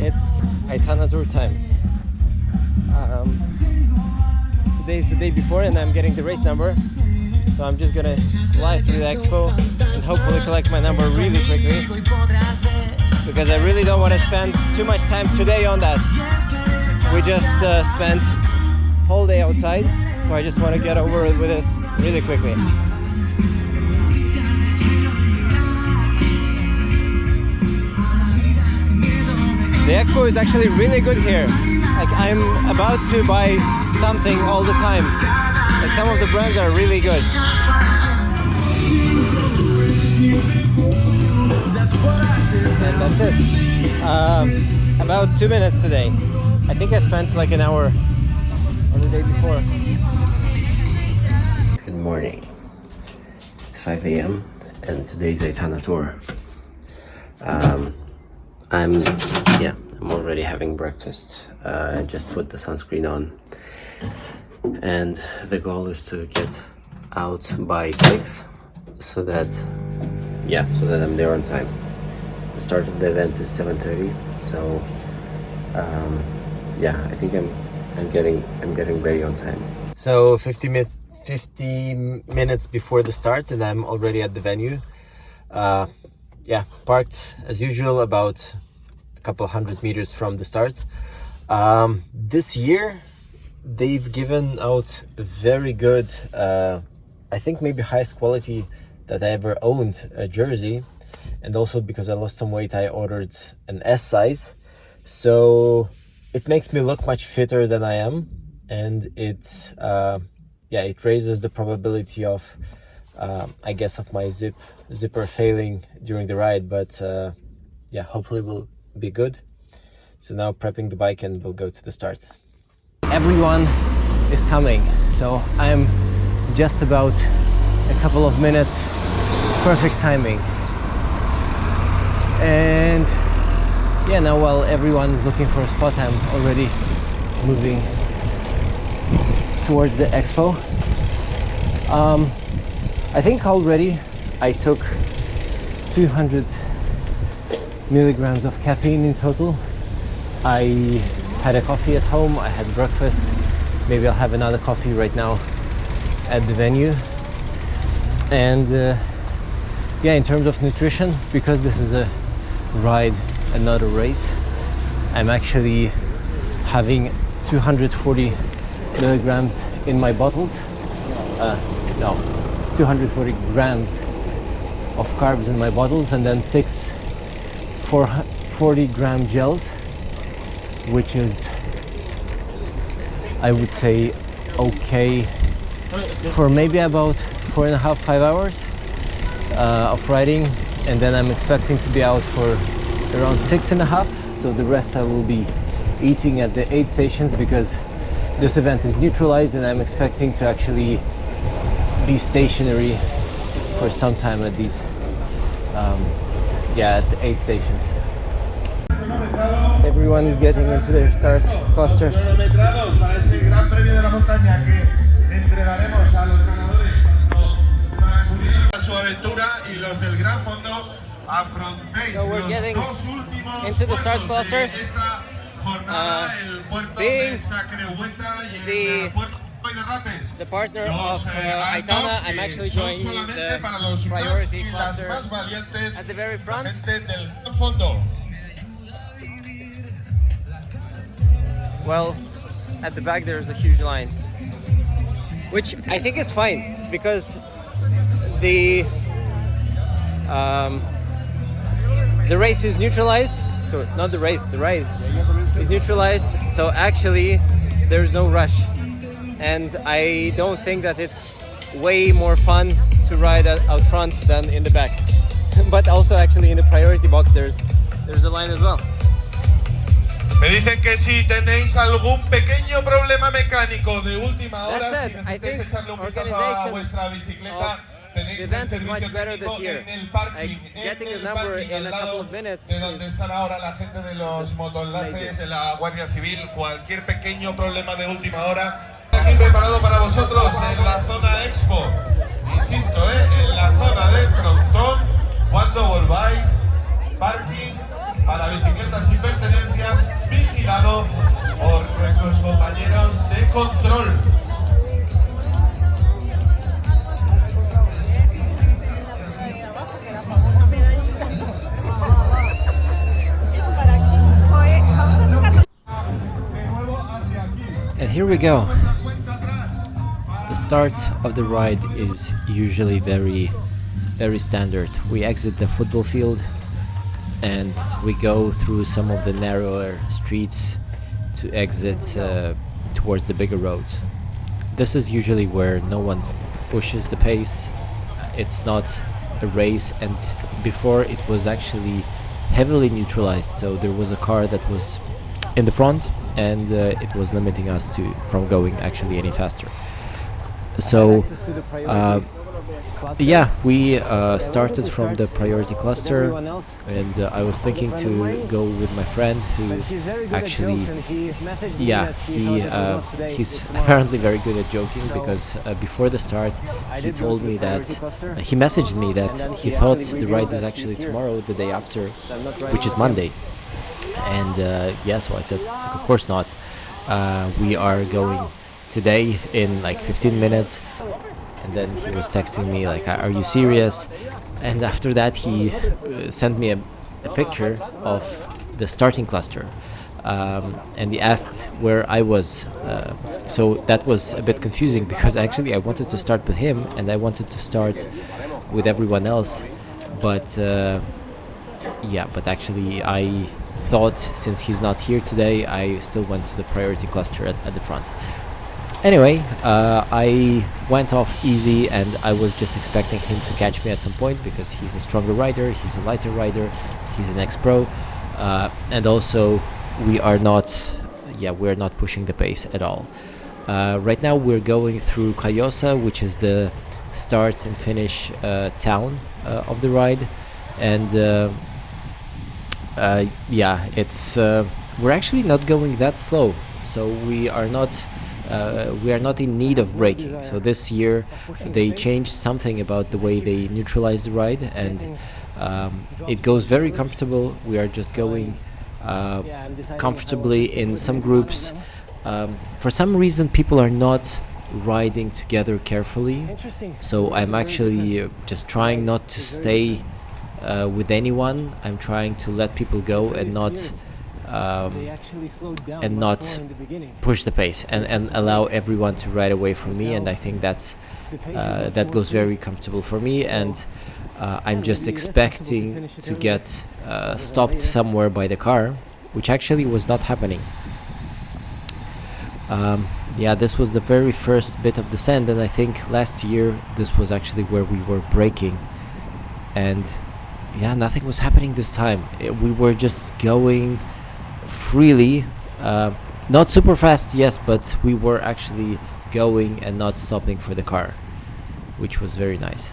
it's Aitana Tour time. Today's the day before and I'm getting the race number, so I'm just gonna fly through the expo and hopefully collect my number really quickly, because I really don't want to spend too much time today on that. We just spent whole day outside, so I just want to get over with this really quickly. The expo is actually really good here. Like, I'm about to buy something all the time. Like, some of the brands are really good. And that's it. About 2 minutes today. I think I spent like an hour on the day before. Good morning. It's 5 a.m. and today's Aitana Tour. I'm already having breakfast. I just put the sunscreen on, and the goal is to get out by 6 so that I'm there on time. The start of the event is 7:30, so I think I'm getting ready on time. So 50 minutes before the start and I'm already at the venue. Parked as usual about a couple hundred meters from the start. This year they've given out very good, I think maybe highest quality that I ever owned a jersey, and also because I lost some weight I ordered an S size, so it makes me look much fitter than I am, and it raises the probability of of my zipper failing during the ride, but hopefully will be good. So now prepping the bike and we'll go to the start. Everyone is coming, so I'm just about a couple of minutes, perfect timing. And now while everyone is looking for a spot, I'm already moving towards the expo. I think already I took 200 milligrams of caffeine in total. I had a coffee at home, I had breakfast, maybe I'll have another coffee right now at the venue. And in terms of nutrition, because this is a ride and not a race, I'm actually having 240 milligrams in my bottles. 240 grams of carbs in my bottles, and then 6 40-gram gels, which is, I would say, okay for maybe about 4.5-5 hours of riding, and then I'm expecting to be out for around 6.5. So the rest I will be eating at the 8 stations, because this event is neutralized and I'm expecting to actually be stationary for some time at these at the 8 stations. Everyone is getting into their start clusters. So we're getting into the start clusters. Being the partner of Aitana, I'm actually joining the priority cluster at the very front. Well, at the back there's a huge line, which I think is fine, because the race is neutralized. So not the race, the ride is neutralized. So actually there's no rush. And I don't think that it's way more fun to ride out front than in the back. But also actually in the priority box there's a line as well. Me dicen que si tenéis algún pequeño problema mecánico de última hora, si necesitáis echarle un vistazo a vuestra bicicleta, tenéis el servicio técnico en el parking, en el parking al lado de donde están ahora la gente de los motoenlaces, de la Guardia Civil. Cualquier pequeño problema de última hora, aquí preparado para vosotros en la zona Expo. Insisto, en la zona del frontón, cuando volváis, parking para bicicletas sin pertenencias realizado por nuestros compañeros de control. And here we go. The start of the ride is usually very standard. We exit the football field and we go through some of the narrower streets to exit towards the bigger roads. This is usually where no one pushes the pace. It's not a race, and before it was actually heavily neutralized, so there was a car that was in the front and it was limiting us from going actually any faster. So yeah, we started from the priority cluster, and I was thinking to go with my friend who actually, he's apparently very good at joking, because before the start he told me that he messaged me that he thought the ride is actually tomorrow, the day after, which is Monday. And yeah, so I said, of course not. We are going today in like 15 minutes. And then he was texting me like, are you serious? And after that he sent me a picture of the starting cluster, and he asked where I was. So that was a bit confusing, because actually I wanted to start with him and I wanted to start with everyone else, but yeah, but actually I thought, since he's not here today, I still went to the priority cluster at the front. Anyway, I went off easy, and I was just expecting him to catch me at some point, because he's a stronger rider, he's a lighter rider, he's an ex-pro, and also we're not pushing the pace at all. Right now we're going through Callosa, which is the start and finish town of the ride, and yeah, it's we're actually not going that slow, so we are not in need of braking. So this year they changed something about the way they neutralize the ride, and it goes very comfortable. We are just going comfortably in some groups. For some reason people are not riding together carefully, so I'm actually just trying not to stay with anyone. I'm trying to let people go and not push the pace, and allow everyone to ride away from me. And I think that goes very comfortable for me, and I'm just expecting to get stopped somewhere by the car, which actually was not happening. Yeah, this was the very first bit of descent, and I think last year this was actually where we were braking, and yeah, nothing was happening this time. We were just going freely, not super fast, yes, but we were actually going and not stopping for the car, which was very nice.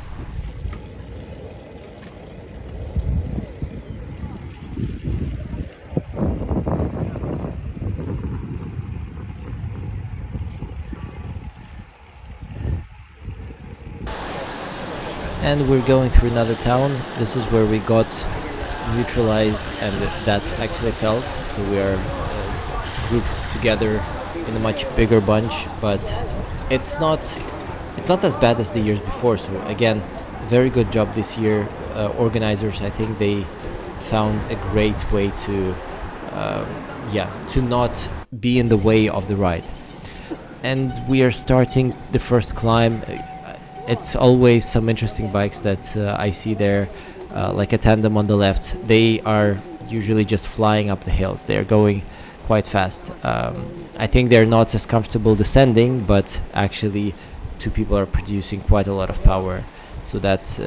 And we're going through another town. This is where we got neutralized, and that actually felt, so we are grouped together in a much bigger bunch, but it's not as bad as the years before. So again, very good job this year. Organizers, I think they found a great way to not be in the way of the ride. And we are starting the first climb. It's always some interesting bikes that I see there, like a tandem on the left. They are usually just flying up the hills. They are going quite fast. I think they're not as comfortable descending, but actually two people are producing quite a lot of power, so that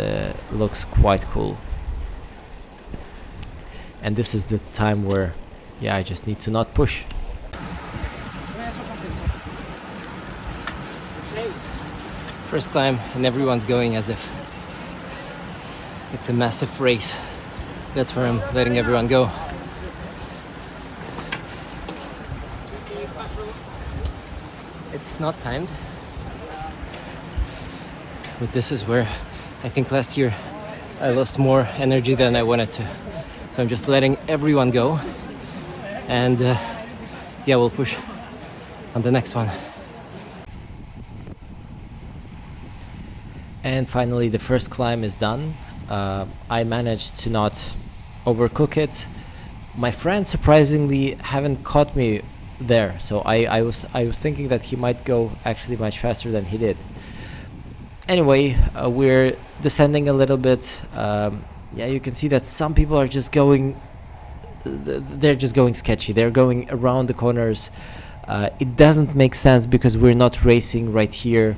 looks quite cool. And this is the time where, yeah, I just need to not push. First climb, and everyone's going as if it's a massive race. That's where I'm letting everyone go. It's not timed, but this is where I think last year I lost more energy than I wanted to. So I'm just letting everyone go, and yeah, we'll push on the next one. And finally, the first climb is done. I managed to not overcook it. My friend surprisingly haven't caught me there, so I was thinking that he might go actually much faster than he did. Anyway, we're descending a little bit. Yeah, you can see that some people are just going. They're just going sketchy. They're going around the corners. It doesn't make sense because we're not racing right here.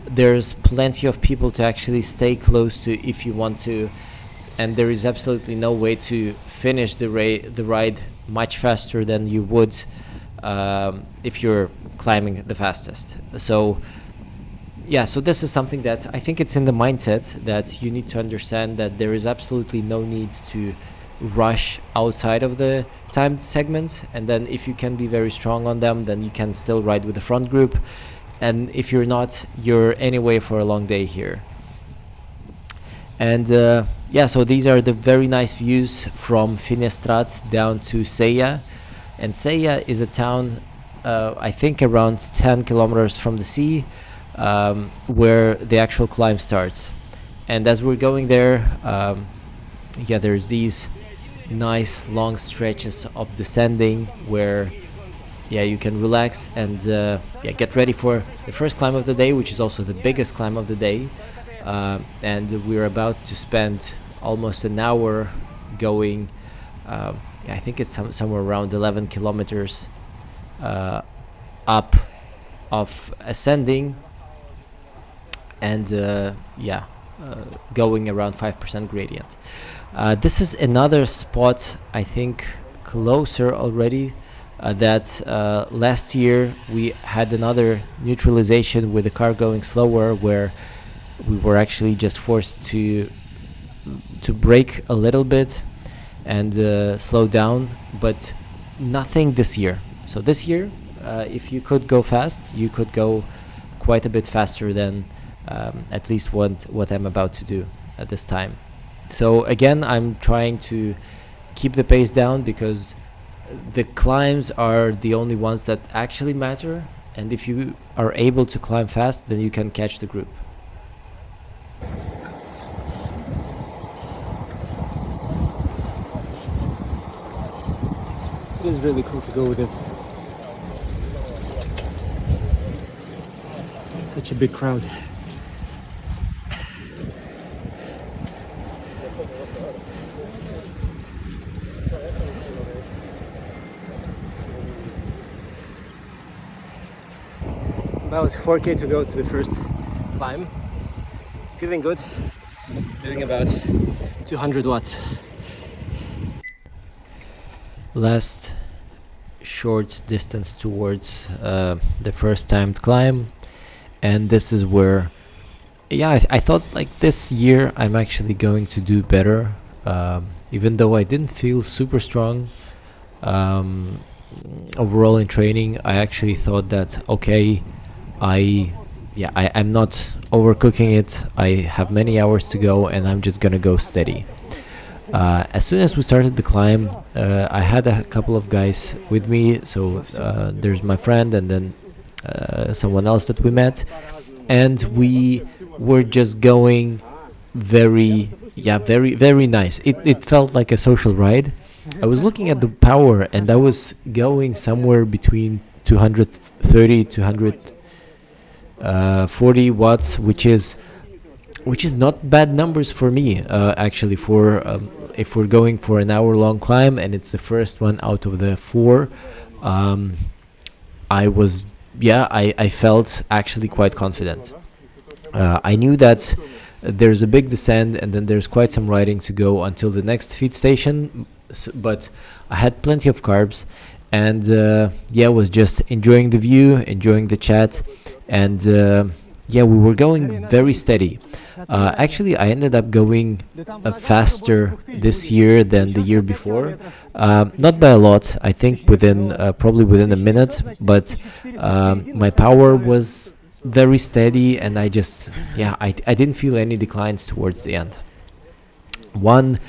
There's plenty of people to actually stay close to if you want to, and there is absolutely no way to finish the ride much faster than you would if you're climbing the fastest. So yeah, so this is something that I think it's in the mindset that you need to understand that there is absolutely no need to rush outside of the timed segments, and then if you can be very strong on them, then you can still ride with the front group, and if you're not, you're anyway for a long day here. And yeah, so these are the very nice views from Finestrat down to Seia, and Seia is a town I think around 10 kilometers from the sea, where the actual climb starts. And as we're going there, yeah, there's these nice long stretches of descending where yeah, you can relax and yeah, get ready for the first climb of the day, which is also the biggest climb of the day. And we're about to spend almost an hour going, I think it's somewhere around 11 kilometers up of ascending, and yeah, going around 5% gradient. This is another spot, I think, closer already. That last year we had another neutralization with the car going slower, where we were actually just forced to brake a little bit and slow down, but nothing this year. So this year, if you could go fast, you could go quite a bit faster than at least what I'm about to do at this time. So again, I'm trying to keep the pace down because the climbs are the only ones that actually matter, and if you are able to climb fast, then you can catch the group. It is really cool to go with it. Such a big crowd. About 4K to go to the first climb. Feeling good. Doing about 200 watts. Last short distance towards the first timed climb, and this is where, yeah, I thought like this year I'm actually going to do better, even though I didn't feel super strong overall in training. I actually thought that okay, I'm not overcooking it. I have many hours to go, and I'm just gonna go steady. As soon as we started the climb, I had a couple of guys with me. So there's my friend, and then someone else that we met, and we were just going very nice. It felt like a social ride. I was looking at the power, and I was going somewhere between 230 240 watts, which is not bad numbers for me, actually, for if we're going for an hour-long climb and it's the first one out of the 4. I felt actually quite confident. I knew that there's a big descent and then there's quite some riding to go until the next feed station, but I had plenty of carbs, and was just enjoying the view, enjoying the chat, and we were going very steady. Actually, I ended up going faster this year than the year before. Not by a lot, I think probably within a minute, but my power was very steady, and I didn't feel any declines towards the end. One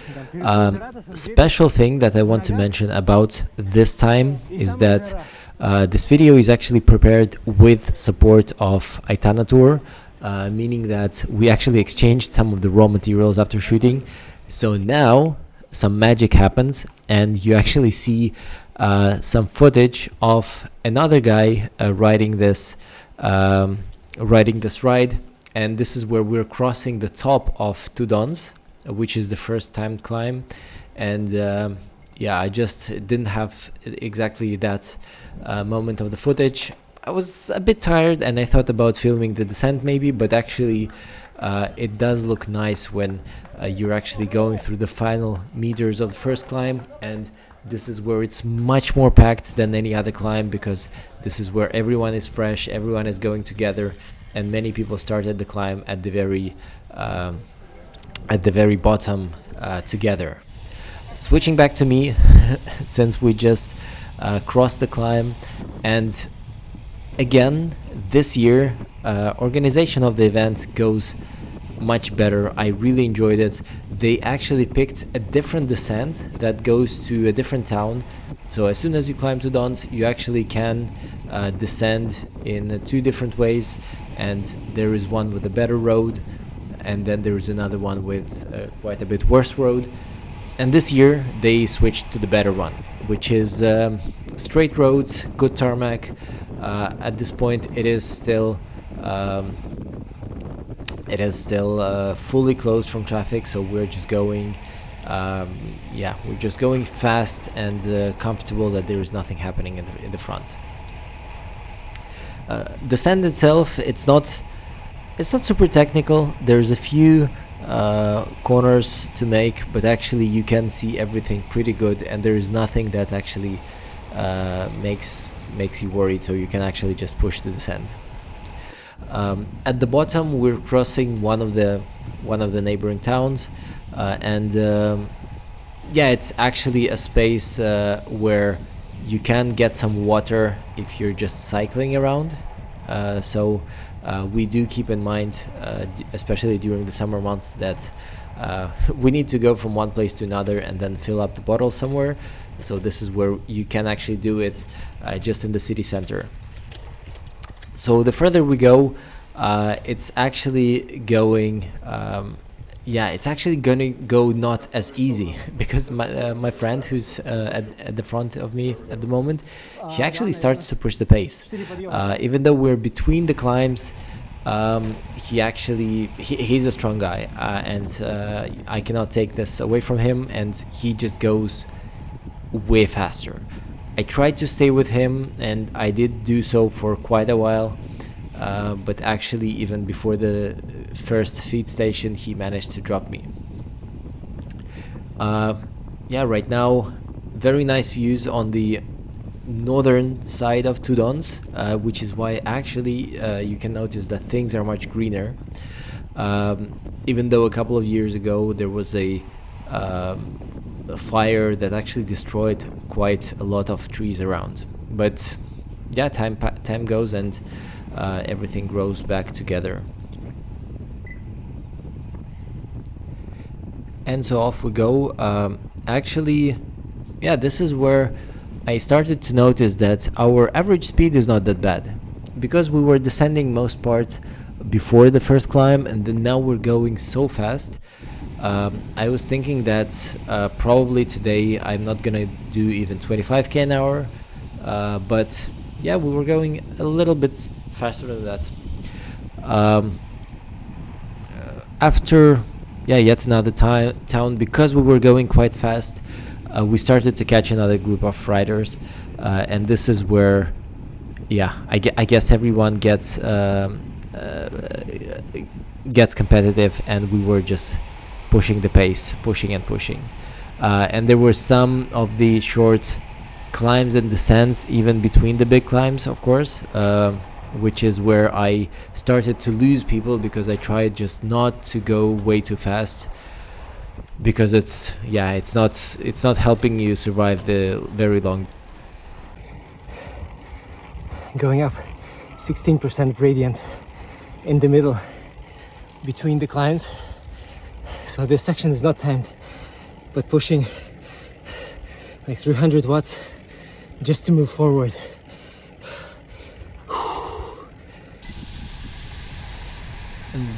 special thing that I want to mention about this time is that This video is actually prepared with support of Aitana Tour, meaning that we actually exchanged some of the raw materials after shooting. So now some magic happens, and you actually see some footage of another guy riding this ride, and this is where we're crossing the top of Two Dons, which is the first timed climb. And yeah, I just didn't have exactly that moment of the footage. I was a bit tired and I thought about filming the descent maybe, but actually it does look nice when you're actually going through the final meters of the first climb. And this is where it's much more packed than any other climb, because this is where everyone is fresh, everyone is going together, and many people started the climb at the very bottom together. Switching back to me, since we just crossed the climb, and again this year organization of the event goes much better. I really enjoyed it. They actually picked a different descent that goes to a different town, so as soon as you climb to Dons, you actually can descend in two different ways, and there is one with a better road, and then there is another one with quite a bit worse road. And this year they switched to the better one, which is straight roads, good tarmac. At this point it is still fully closed from traffic, so we're just going we're just going fast and comfortable that there is nothing happening in the front. The sand itself, it's not super technical. There's a few corners to make, but actually you can see everything pretty good, and there is nothing that actually makes you worried, so you can actually just push the descent. At the bottom we're crossing one of the neighboring towns, and yeah, it's actually a space where you can get some water if you're just cycling around. So we do keep in mind, especially during the summer months, that we need to go from one place to another and then fill up the bottle somewhere. So this is where you can actually do it just in the city center. So the further we go, it's actually going it's actually gonna go not as easy, because my friend who's at the front of me at the moment, he actually starts to push the pace. Even though we're between the climbs, he's a strong guy, and I cannot take this away from him, and he just goes way faster. I tried to stay with him, and I did do so for quite a while, but actually even before the first feed station he managed to drop me. Right now very nice views on the northern side of Two Dons, which is why actually you can notice that things are much greener, even though a couple of years ago there was a fire that actually destroyed quite a lot of trees around. But yeah, time goes, and everything grows back together. And so off we go. Actually, yeah, this is where I started to notice that our average speed is not that bad, because we were descending most part before the first climb, and then now we're going so fast. I was thinking that probably today I'm not gonna do even 25k an hour, but yeah, we were going a little bit faster than that. After yet another town, because we were going quite fast, we started to catch another group of riders, and this is where I guess everyone gets competitive, and we were just pushing the pace, pushing, and there were some of the short climbs and descents even between the big climbs, of course, which is where I started to lose people, because I tried just not to go way too fast, because it's not helping you survive the very long. Going up 16% gradient in the middle between the climbs, so this section is not timed, but pushing like 300 watts just to move forward.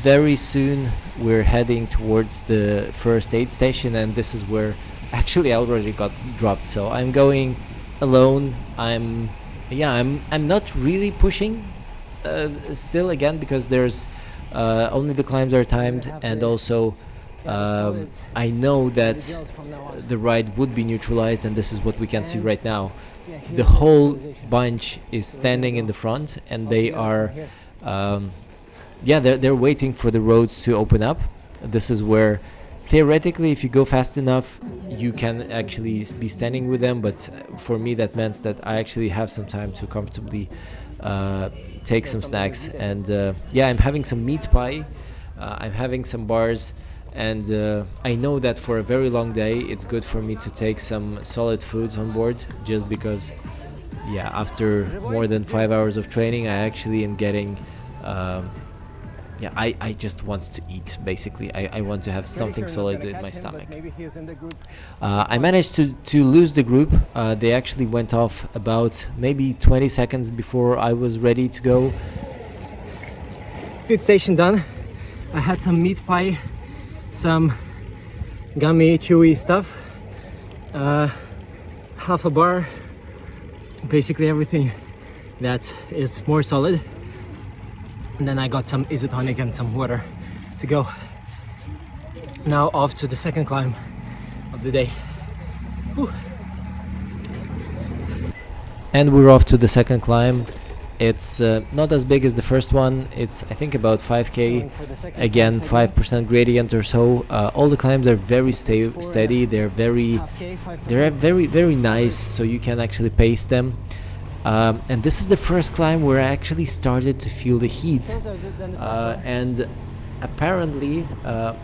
very soon we're heading towards the first aid station, and this is where actually I already got dropped, so I'm going alone. I'm not really pushing still, again, because there's only the climbs are timed, and also I know that the ride would be neutralized, and this is what we can see right now. The whole bunch is standing in the front, and they are they're waiting for the roads to open up. This is where theoretically, if you go fast enough, you can actually be standing with them, but for me that meant that I actually have some time to comfortably take some snacks. And I'm having some meat pie, I'm having some bars, and I know that for a very long day it's good for me to take some solid foods on board, just because after more than 5 hours of training I actually am getting I just want to eat, basically. I want to have something solid in my stomach. I managed to lose the group. They actually went off about maybe 20 seconds before I was ready to go. Feed station done. I had some meat pie, some gummy chewy stuff, half a bar, basically everything that is more solid. And then I got some isotonic and some water to go. Now off to the second climb of the day. Whew. And we're off to the second climb. It's not as big as the first one. It's, I think, about 5k. Again, 5% gradient or so. All the climbs are very steady. They're very nice, so you can actually pace them. And this is the first climb where I actually started to feel the heat, and apparently,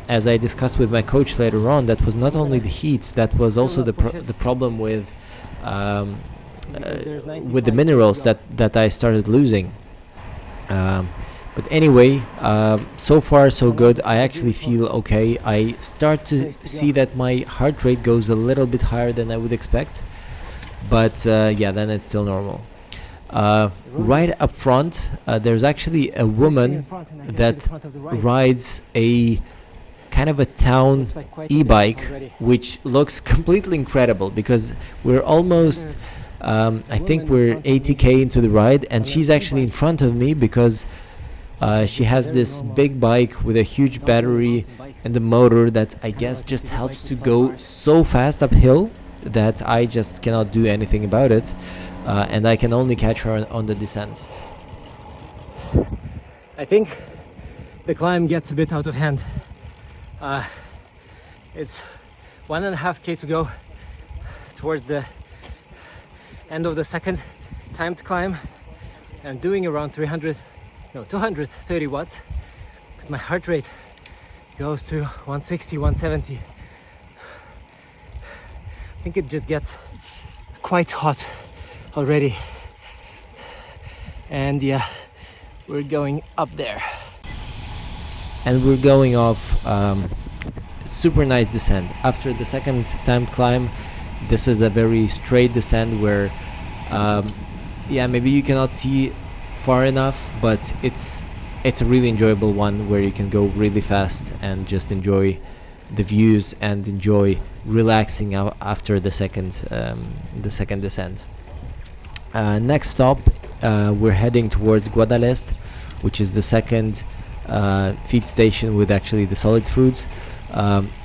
as I discussed with my coach later on, that was not only the heat, that was also the problem with the minerals that I started losing. But anyway, so far so good. I actually feel okay. I start to see that my heart rate goes a little bit higher than I would expect, but then it's still normal. Right up front, there's actually a woman that rides a kind of a town e-bike, which looks completely incredible, because we're almost I think we're 80k into the ride, and she's actually in front of me because she has this big bike with a huge battery and the motor that I guess just helps to go so fast uphill that I just cannot do anything about it, and I can only catch her on the descents. I think the climb gets a bit out of hand. It's 1.5k to go towards the end of the second timed climb. I'm doing around 230 watts, but my heart rate goes to 160, 170. I think it just gets quite hot already. And we're going up there. And we're going off super nice descent. After the second timed climb, this is a very straight descent where maybe you cannot see far enough, but it's a really enjoyable one where you can go really fast and just enjoy the views and enjoy relaxing after the second descent. Next stop, we're heading towards Guadalest, which is the second feed station with actually the solid foods,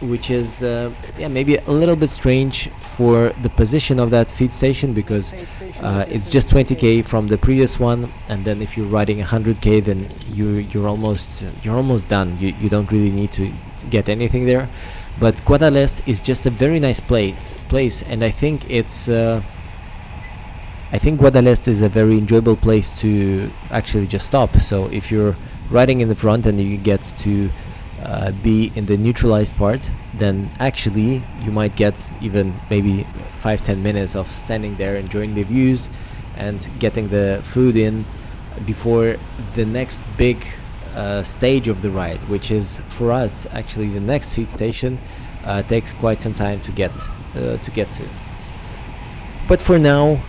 which is maybe a little bit strange for the position of that feed station, because it's just 20k from the previous one, and then if you're riding 100k, then you're almost done. You don't really need to get anything there. But Guadalest is just a very nice place, and I think Guadalest is a very enjoyable place to actually just stop. So if you're riding in the front and you get to be in the neutralized part, then actually you might get even maybe 5-10 minutes of standing there enjoying the views and getting the food in before the next big stage of the ride, which is for us actually the next feed station. Takes quite some time to get to. But for now,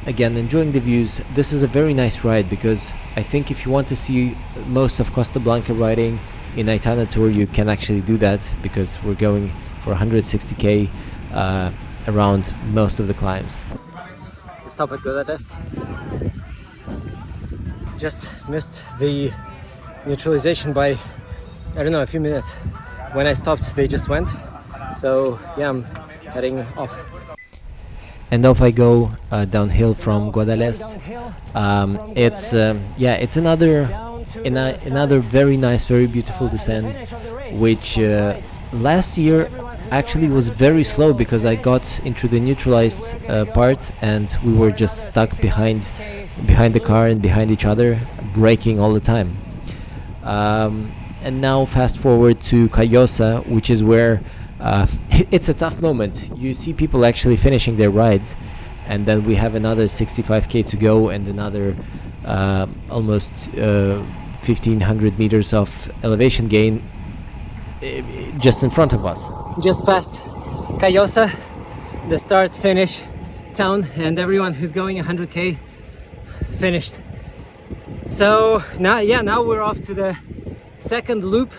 again, enjoying the views. This is a very nice ride because I think if you want to see most of Costa Blanca riding in Aitana Tour, you can actually do that because we're going for 160k around most of the climbs. Stop at Godadest. Just missed the neutralization by, I don't know, a few minutes. When I stopped, they just went. So yeah, I'm heading off. And off I go downhill from Guadalest. It's another very nice, very beautiful descent, which last year actually was very slow because I got into the neutralized part and we were just stuck behind the car and behind each other, braking all the time. And now fast forward to Callosa, which is where it's a tough moment. You see people actually finishing their rides, and then we have another 65k to go and another almost 1500 meters of elevation gain just in front of us. Just past Callosa, the start finish town, and everyone who's going 100k finished. So now we're off to the second loop,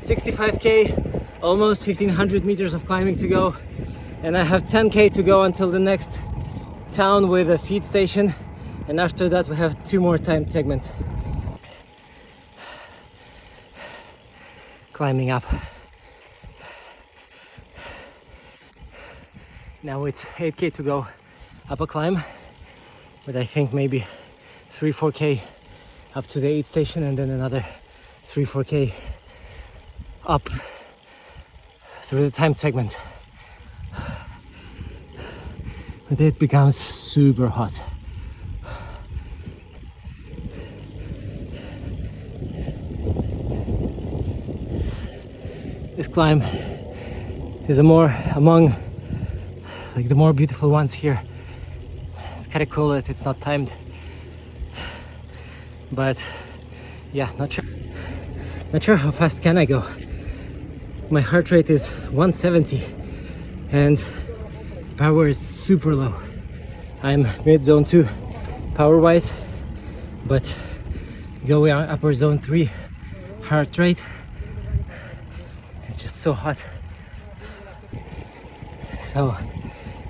65k, almost 1500 meters of climbing to go, and I have 10k to go until the next town with a feed station, and after that we have 2 more time segments. Climbing up. Now it's 8k to go up a climb, but I think maybe 3-4k up to the aid station, and then another 3-4k up through the time segment. But it becomes super hot. This climb is among the more beautiful ones here. It's kind of cool that it's not timed, but yeah, not sure how fast can I go. My heart rate is 170 and power is super low. I'm mid zone 2 power wise, but going on upper zone 3 heart rate. It's just so hot. So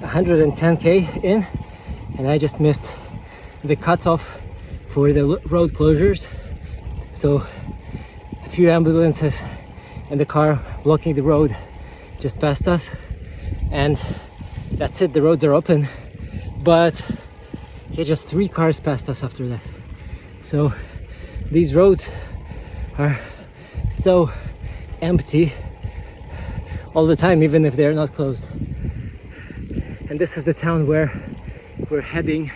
110k in, and I just missed the cutoff for the road closures. So a few ambulances and the car blocking the road just passed us, and that's it. The roads are open, but yeah, just 3 cars passed us after that. So these roads are so empty all the time, even if they're not closed. And this is the town where we're heading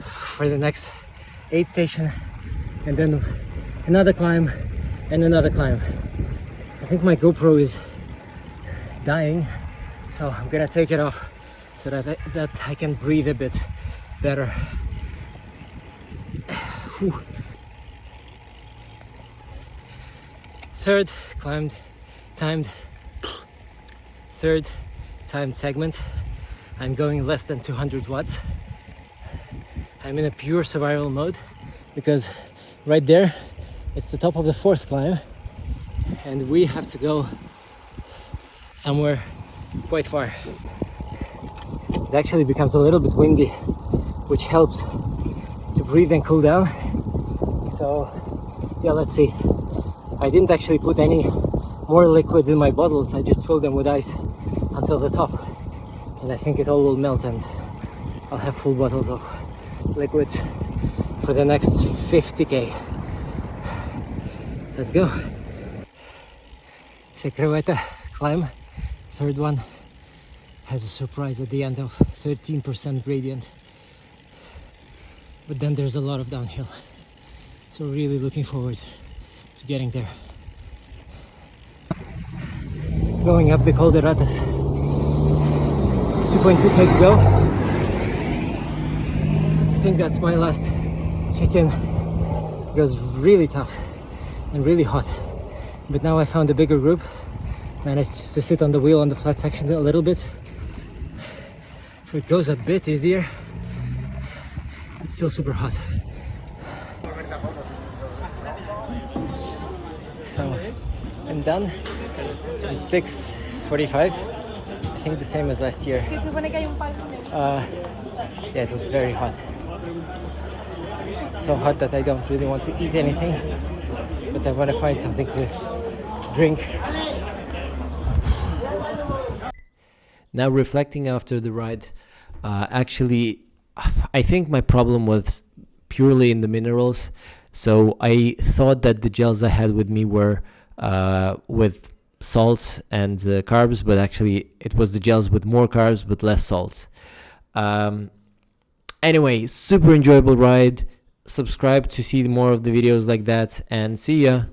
for the next aid station, and then another climb and another climb. I think my GoPro is dying, so I'm gonna take it off so that I can breathe a bit better. Whew. Third timed segment. I'm going less than 200 watts. I'm in a pure survival mode because right there it's the top of the 4th climb, and we have to go somewhere quite far. It actually becomes a little bit windy, which helps to breathe and cool down. So yeah, let's see. I didn't actually put any more liquids in my bottles. I just filled them with ice until the top, and I think it all will melt and I'll have full bottles of liquids for the next 50k. Let's go. Secreveta climb, 3rd one, has a surprise at the end of 13% gradient, but then there's a lot of downhill, so really looking forward to getting there. Going up the Col de Ratas, 2.2k to go. I think that's my last check-in. It was really tough and really hot, but now I found a bigger group, managed to sit on the wheel on the flat section a little bit, so it goes a bit easier. Still super hot. So I'm done. It's 6:45. I think the same as last year. Yeah, it was very hot. So hot that I don't really want to eat anything, but I want to find something to drink. Now, reflecting after the ride, actually, I think my problem was purely in the minerals. So I thought that the gels I had with me were with salts and carbs, but actually it was the gels with more carbs but less salts. Anyway, super enjoyable ride. Subscribe to see more of the videos like that, and see ya.